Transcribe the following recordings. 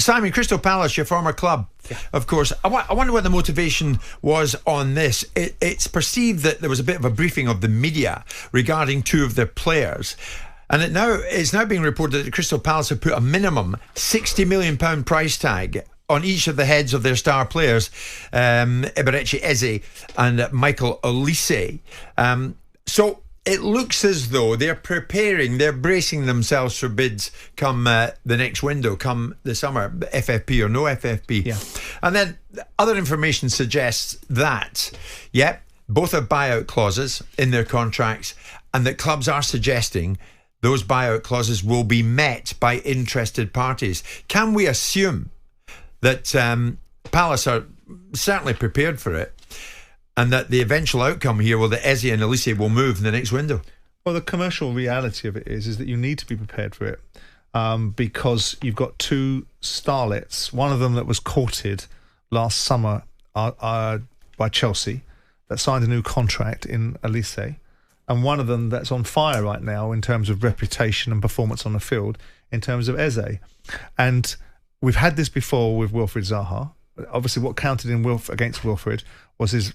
Simon, Crystal Palace, your former club, of course. I wonder what the motivation was on this. It's perceived that there was a bit of a briefing of the media regarding two of their players. And it's now being reported that Crystal Palace have put a minimum £60 million price tag on each of the heads of their star players, Eberechi, Eze and Michael Olise. So it looks as though they're bracing themselves for bids come the next window, come the summer, FFP or no FFP. Yeah. And then other information suggests that, both have buyout clauses in their contracts, and that clubs are suggesting those buyout clauses will be met by interested parties. Can we assume that Palace are certainly prepared for it, and that the eventual outcome here will that Eze and Olise will move in the next window? Well, the commercial reality of it is that you need to be prepared for it, because you've got two starlets, one of them that was courted last summer by Chelsea, that signed a new contract in Olise, and one of them that's on fire right now in terms of reputation and performance on the field in terms of Eze. And we've had this before with Wilfried Zaha. Obviously, what counted in against Wilfried was his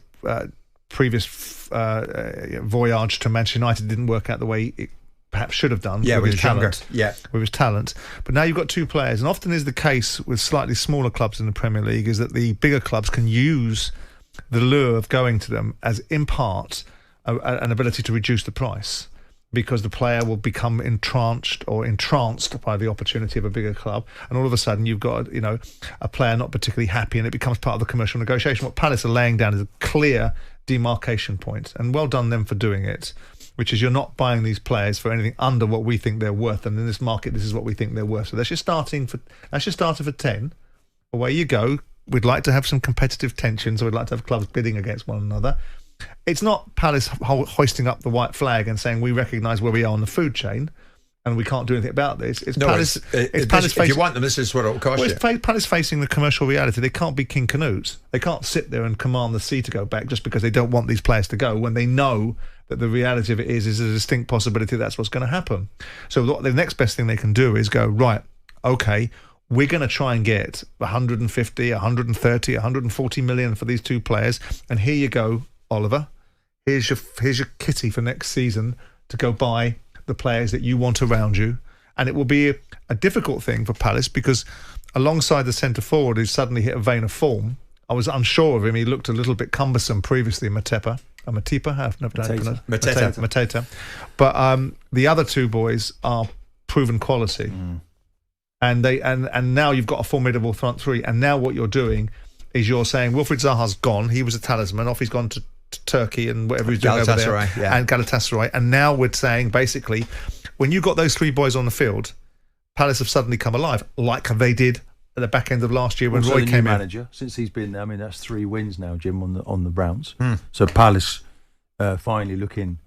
previous voyage to Manchester United didn't work out the way it perhaps should have done. With his talent. With his talent. But now you've got two players, and often is the case with slightly smaller clubs in the Premier League is that the bigger clubs can use the lure of going to them as, in part, an ability to reduce the price, because the player will become entranced by the opportunity of a bigger club, and all of a sudden you've got a player not particularly happy, and it becomes part of the commercial negotiation. What Palace are laying down is a clear demarcation point, and well done them for doing it, which is you're not buying these players for anything under what we think they're worth, and in this market this is what we think they're worth. So that's your starter for 10. Away you go. We'd like to have some competitive tension, so we'd like to have clubs bidding against one another. It's not Palace hoisting up the white flag and saying we recognise where we are on the food chain and we can't do anything about this. It's Palace. If you want them, this is what it'll cost you. It's Palace facing the commercial reality. They can't be King Canutes. They can't sit there and command the sea to go back just because they don't want these players to go, when they know that the reality of it is a distinct possibility that's what's going to happen. So the next best thing they can do is go, right, okay, we're going to try and get 150, 130, 140 million for these two players, and here you go, Oliver. Here's your kitty for next season to go buy the players that you want around you. And it will be a difficult thing for Palace, because alongside the centre forward who's suddenly hit a vein of form, I was unsure of him. He looked a little bit cumbersome previously, Mateta. But the other two boys are proven quality. And now you've got a formidable front three. And now what you're doing is you're saying Wilfried Zaha's gone. He was a talisman. Off he's gone to Turkey and whatever he's doing over there. And Galatasaray. And now we're saying, basically, when you got those three boys on the field, Palace have suddenly come alive, like they did at the back end of last year when also Roy came in. Manager, since he's been there, I mean, that's 3 wins now, Jim, on the Browns. So Palace finally looking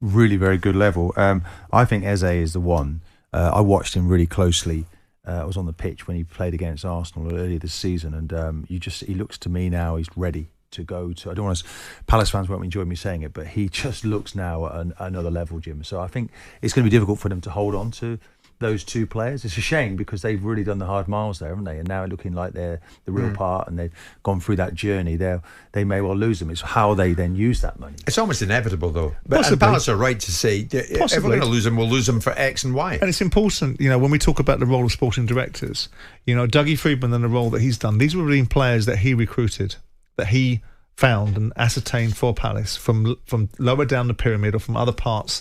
really very good level. I think Eze is the one. I watched him really closely. I was on the pitch when he played against Arsenal earlier this season, and he looks to me now, he's ready to go to, I don't want to, Palace fans won't enjoy me saying it, but he just looks now at another level, Jim. So I think it's going to be difficult for them to hold on to those two players. It's a shame, because they've really done the hard miles there, haven't they? And now looking like they're the real part, and they've gone through that journey. They may well lose them. It's how they then use that money. It's almost inevitable, though. But Palace are right to say, if we're going to lose them, we'll lose them for X and Y. And it's important, when we talk about the role of sporting directors, Dougie Friedman and the role that he's done, these were really players that he recruited, that he found and ascertained for Palace from lower down the pyramid or from other parts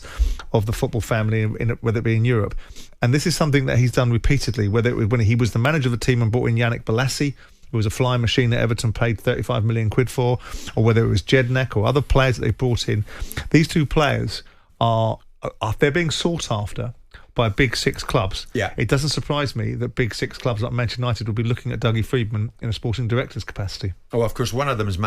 of the football family, whether it be in Europe. And this is something that he's done repeatedly, whether it was when he was the manager of the team and brought in Yannick Bolasie, who was a flying machine that Everton paid 35 million quid for, or whether it was Jednak or other players that they brought in. These two players they're being sought after by Big Six clubs. Yeah. It doesn't surprise me that Big Six clubs like Manchester United will be looking at Dougie Friedman in a sporting director's capacity. Oh, of course, one of them is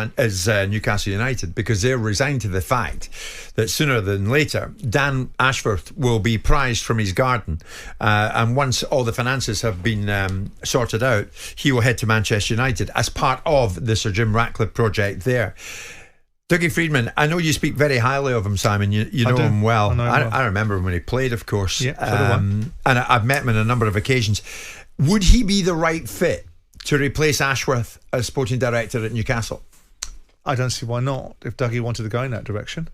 Newcastle United, because they're resigned to the fact that sooner than later, Dan Ashworth will be prized from his garden. And once all the finances have been sorted out, he will head to Manchester United as part of the Sir Jim Ratcliffe project there. Dougie Friedman, I know you speak very highly of him, Simon. You know him well. I remember him when he played, of course. Yeah, so do I. And I've met him on a number of occasions. Would he be the right fit to replace Ashworth as sporting director at Newcastle? I don't see why not, if Dougie wanted to go in that direction.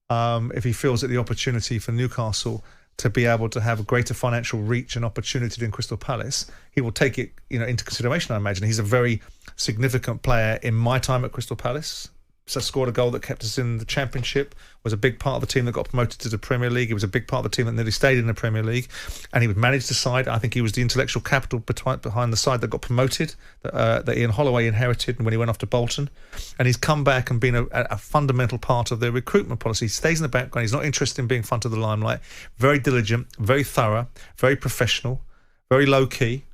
If he feels that the opportunity for Newcastle to be able to have a greater financial reach and opportunity than Crystal Palace, he will take it, into consideration, I imagine. He's a very significant player in my time at Crystal Palace. So scored a goal that kept us in the Championship, was a big part of the team that got promoted to the Premier League. He was a big part of the team that nearly stayed in the Premier League, and he would manage the side. I think he was the intellectual capital behind the side that got promoted, that Ian Holloway inherited when he went off to Bolton. And he's come back and been a fundamental part of their recruitment policy. He stays in the background. He's not interested in being front of the limelight. Very diligent, very thorough, very professional, very low-key.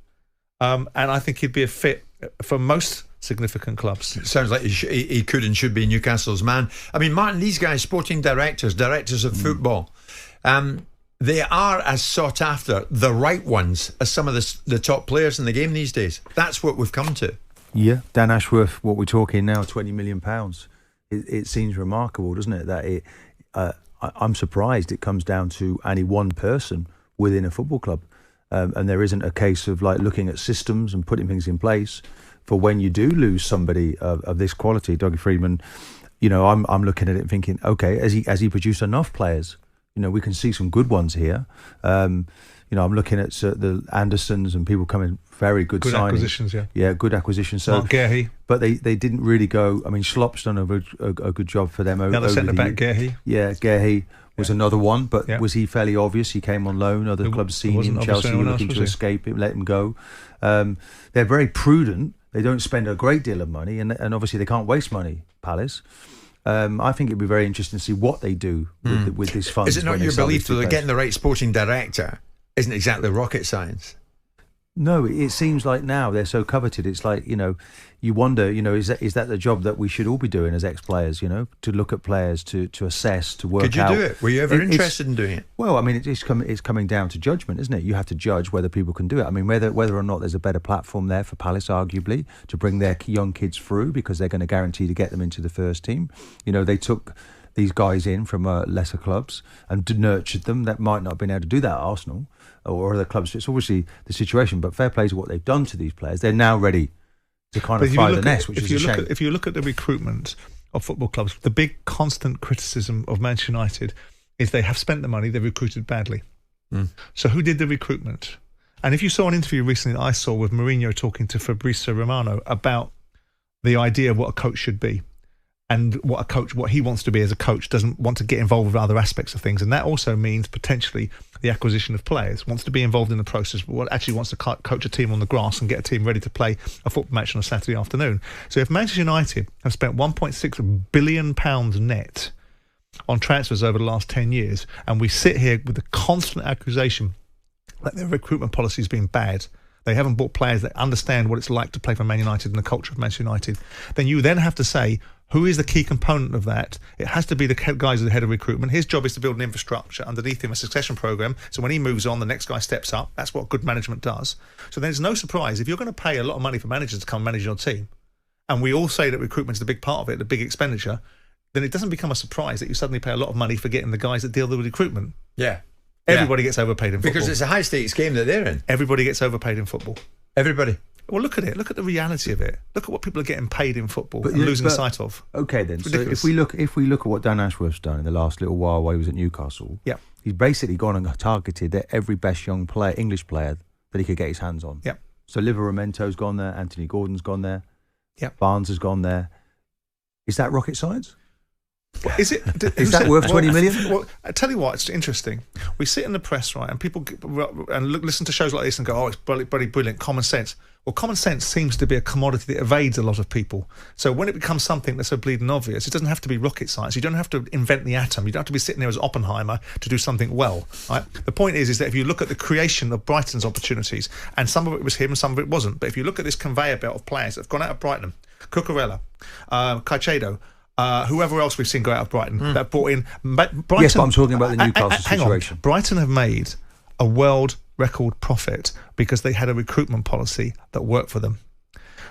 And I think he'd be a fit for most significant clubs. It sounds like he could and should be Newcastle's man. I mean, Martin, these guys, sporting directors of football, they are as sought after, the right ones, as some of the top players in the game these days. That's what we've come to. Yeah, Dan Ashworth, what we're talking now, £20 million. It seems remarkable, doesn't it? That I'm surprised it comes down to only one person within a football club. And there isn't a case of like looking at systems and putting things in place for when you do lose somebody of this quality. Dougie Freedman, I'm looking at it and thinking, okay, has he produced enough players? We can see some good ones here. I'm looking at the Andersons and people coming, very good signings. Acquisitions, yeah. Yeah, good acquisitions. So, Mark Gehi. But they didn't really go. I mean, Schlopp's done a good job for them. The other centre-back, Gehi. Yeah, Gehi was another one, but was he fairly obvious? He came on loan. Other clubs seen him. Chelsea were looking to escape him, let him go. They're very prudent. They don't spend a great deal of money, and obviously they can't waste money, Palace. I think it'd be very interesting to see what they do with this fund. Is it not your belief that getting the right sporting director isn't exactly rocket science? No, it seems like now they're so coveted. It's like, you wonder, is that the job that we should all be doing as ex-players, to look at players, to assess, to work out. Could you do it? Were you ever interested in doing it? Well, I mean, it's coming down to judgment, isn't it? You have to judge whether people can do it. I mean, whether or not there's a better platform there for Palace, arguably, to bring their young kids through, because they're going to guarantee to get them into the first team. They took these guys in from lesser clubs and nurtured them. That might not have been able to do that at Arsenal or other clubs. It's obviously the situation, but fair play to what they've done to these players. They're now ready to kind of fly the nest, which is a shame. If you look at the recruitment of football clubs, the big constant criticism of Manchester United is they have spent the money, they've recruited badly. So who did the recruitment? And if you saw an interview recently that I saw with Mourinho talking to Fabrizio Romano about the idea of what a coach should be, and what he wants to be as a coach, doesn't want to get involved with other aspects of things. And that also means potentially the acquisition of players, wants to be involved in the process, but actually wants to coach a team on the grass and get a team ready to play a football match on a Saturday afternoon. So if Manchester United have spent £1.6 billion net on transfers over the last 10 years, and we sit here with the constant accusation that their recruitment policy has been bad, they haven't bought players that understand what it's like to play for Man United and the culture of Manchester United, then you then have to say, who is the key component of that? It has to be the guys at the head of recruitment. His job is to build an infrastructure underneath him, a succession program. So when he moves on, the next guy steps up. That's what good management does. So there's no surprise. If you're going to pay a lot of money for managers to come manage your team, and we all say that recruitment is the big part of it, the big expenditure, then it doesn't become a surprise that you suddenly pay a lot of money for getting the guys that deal with recruitment. Yeah. Everybody gets overpaid in football. Because it's a high-stakes game that they're in. Everybody gets overpaid in football. Everybody. Well, look at it. Look at the reality of it. Look at what people are getting paid in football and losing sight of. Okay, then. So if we look at what Dan Ashworth's done in the last little while he was at Newcastle, he's basically gone and targeted every best young player, English player, that he could get his hands on. Yeah. So Liveramento's gone there, Anthony Gordon's gone there, Barnes has gone there. Is that rocket science? Well, is that worth 20 million? Well, I tell you what, it's interesting. We sit in the press, right, and people listen to shows like this and go, "Oh, it's brilliant, common sense." Well, common sense seems to be a commodity that evades a lot of people. So when it becomes something that's so bleeding obvious, it doesn't have to be rocket science. You don't have to invent the atom. You don't have to be sitting there as Oppenheimer to do something well. Right? The point is that if you look at the creation of Brighton's opportunities, and some of it was him and some of it wasn't, but if you look at this conveyor belt of players that have gone out of Brighton, Cucurella, Caicedo, whoever else we've seen go out of Brighton, that brought in Brighton. Yes, but I'm talking about the Newcastle situation. Brighton have made a world record profit because they had a recruitment policy that worked for them.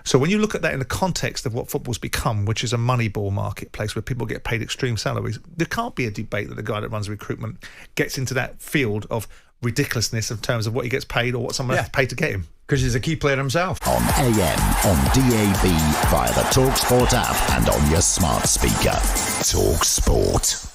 So when you look at that in the context of what football's become, which is a moneyball marketplace where people get paid extreme salaries, there can't be a debate that the guy that runs recruitment gets into that field of ridiculousness in terms of what he gets paid or what someone has to pay to get him. because he's a key player himself. On AM, on DAB, via the talkSPORT app and on your smart speaker. talkSPORT.